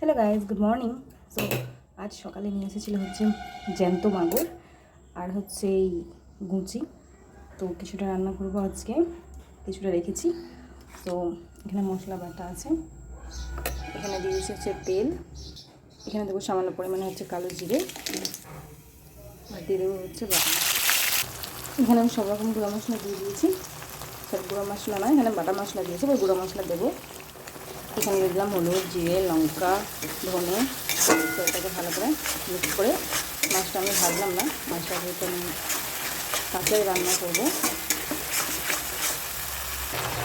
Hello guys, good morning. So আজ সকালে নিয়ে এসেছিল হচ্ছে জ্যান্ত মাগুর আর হচ্ছে এই গুঁচি। তো কিছুটা রান্না করবো আজকে, কিছুটা রেখেছি। তো এখানে মশলা বাটা আছে, এখানে দিয়েছি হচ্ছে তেল, এখানে দেবো সামান্য পরিমাণে হচ্ছে কালো জিরে, আর দিয়ে দেবো হচ্ছে বাটা মশলা। এখানে আমি সব রকম গুঁড়ো মশলা দিয়ে দিয়েছি। সব গুঁড়ো মশলা নয়, এখানে বাটা মশলা দিয়েছি, ওই গুঁড়ো মশলা দেবো। এখানে দিয়ে দিলাম হলুদ, জিরে, লঙ্কা, ধনে। তো এটাকে ভালো করে মিক্স করে, মাছটা আমি ভাজলাম না, মাছটা যেহেতু আমি কাঁচাই রান্না করবো।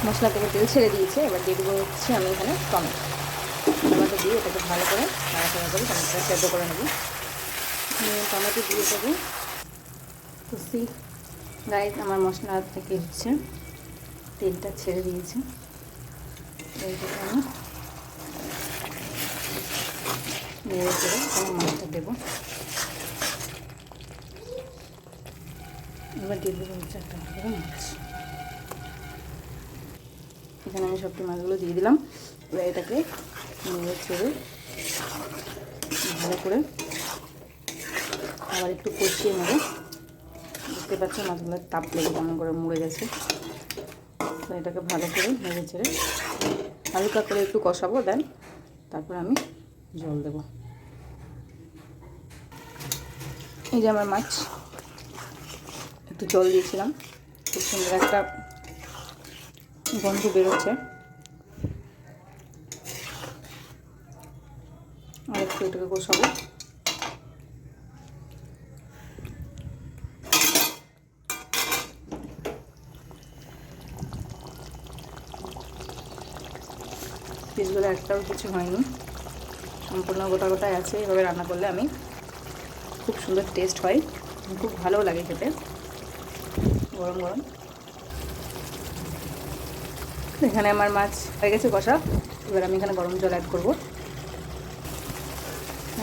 মশলা থেকে তেল ছেড়ে দিয়েছে, এবার দিয়ে দেবো হচ্ছে আমি এখানে টমেটো দিয়ে এটাকে ভালো করে নাড়াচাড়া করে টমেটোটা সেদ্ধ করে নেব। টমেটো দিয়ে দেবো। তো গাইস, আমার মশলা থেকে হচ্ছে তেলটা ছেড়ে দিয়েছে, এইটাকে আমি নেড়ে চেড়ে এখানে মাছটা দেবো। এবার দিয়ে দেবো হচ্ছে একটা করে মাছ। এখানে আমি সবটি মাছগুলো দিয়ে দিলাম। এবার এটাকে নেড়ে চেড়ে ভালো করে আবার একটু কষিয়ে নেব। দেখতে পাচ্ছি মাছগুলোর তাপ লেগে কেমন করে মুড়ে গেছে। তো এটাকে ভালো করে নেড়ে চেড়ে হালকা করে একটু কষাবো, দেন তারপর আমি জল দেব। এই যে আমার মাছ, একটু জল দিয়েছিলাম, খুব সুন্দর একটা গন্ধ বেরোচ্ছে। আর একটু এটাকে কষাবো। পিসগুলো একটাও কিছু হয়নি, সম্পূর্ণ গোটা গোটায় আছে। এভাবে রান্না করলে আমি খুব সুন্দর টেস্ট হয়, খুব ভালোও লাগে খেতে গরম গরম। এখানে আমার মাছ হয়ে গেছে কষা। এবার আমি এখানে গরম জল অ্যাড করবো।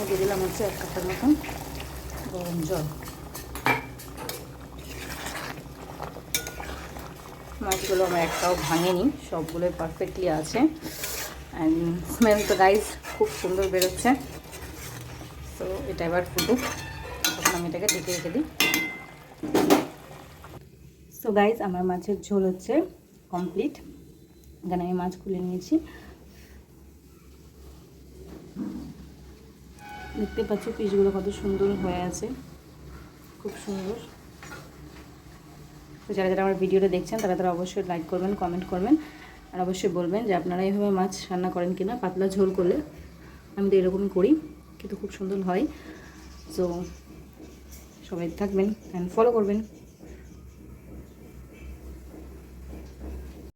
দিয়ে দিলাম হচ্ছে 1 কাপের মতন গরম জল। মাছগুলো আমার একটাও ভাঙেনি, সবগুলোই পারফেক্টলি আছে। অ্যান্ড স্মেল তো গাইজ খুব সুন্দর বেরোচ্ছে। তো এটা এবার ফুটুক, তখন আমি এটাকে ঢেকে রেখে দিই। সো গাইজ, আমার মাছের ঝোল হচ্ছে কমপ্লিট। এখানে আমি মাছ খুলে নিয়েছি, দেখতে পাচ্ছ পিসগুলো কত সুন্দর হয়ে আছে, খুব সুন্দর। তো যারা যারা আমার ভিডিওটা দেখছেন তারা অবশ্যই লাইক করবেন, কমেন্ট করবেন, আর অবশ্যই বলবেন যে আপনারা এইভাবে মাছ রান্না করেন কিনা। পাতলা ঝোল করলে আমি তো এরকমই করি, কিন্তু খুব সুন্দর হয়। সো সবাই থাকবেন অ্যান্ড ফলো করবেন।